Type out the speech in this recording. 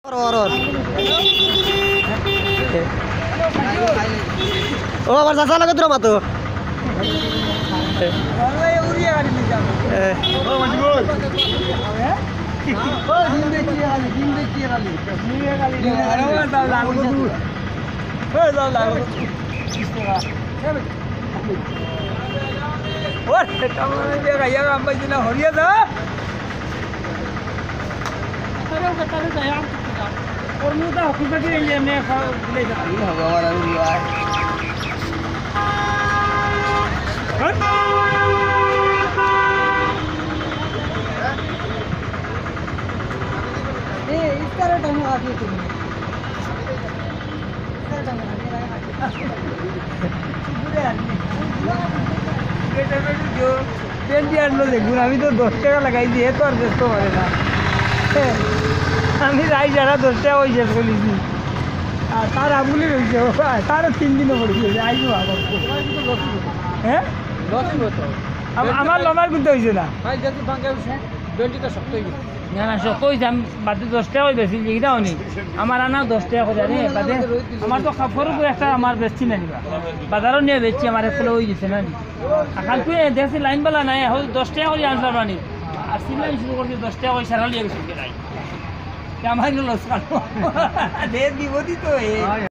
ও আমার চাচা লাগে তোর মাতো হরিয়া যা দেখুন আমি তো 10 টাকা লাগাই দিয়ে তো আর ব্যস্ত পারে না আমি রাই যারা 10 টাকা হয়েছে চলেছি আর তার আগুলি রয়েছে তারও 3 দিনও পড়েছে আইবো আবার হ্যাঁ আমার লমার কিন্তু হয়েছে না না না শক্ত হয়েছে আমি বাদে 10 টাকা বেশি যেটাও নেই আমার আনা 10 টাকা করে জানি বাদে আমার তো খাফর উপরে একটা আমার বেশি না নিবা বাজারও নিয়ে বেচছি আমার একলে হয়ে গেছে না আকাল তুই দেখছি লাইন বেলা নাই এখন 10 টাকা করে আনসার মানি আর সিলাই শুরু করছি 10 টাকা করে সারা লিয়ে গেছে আমার লস দিব দিত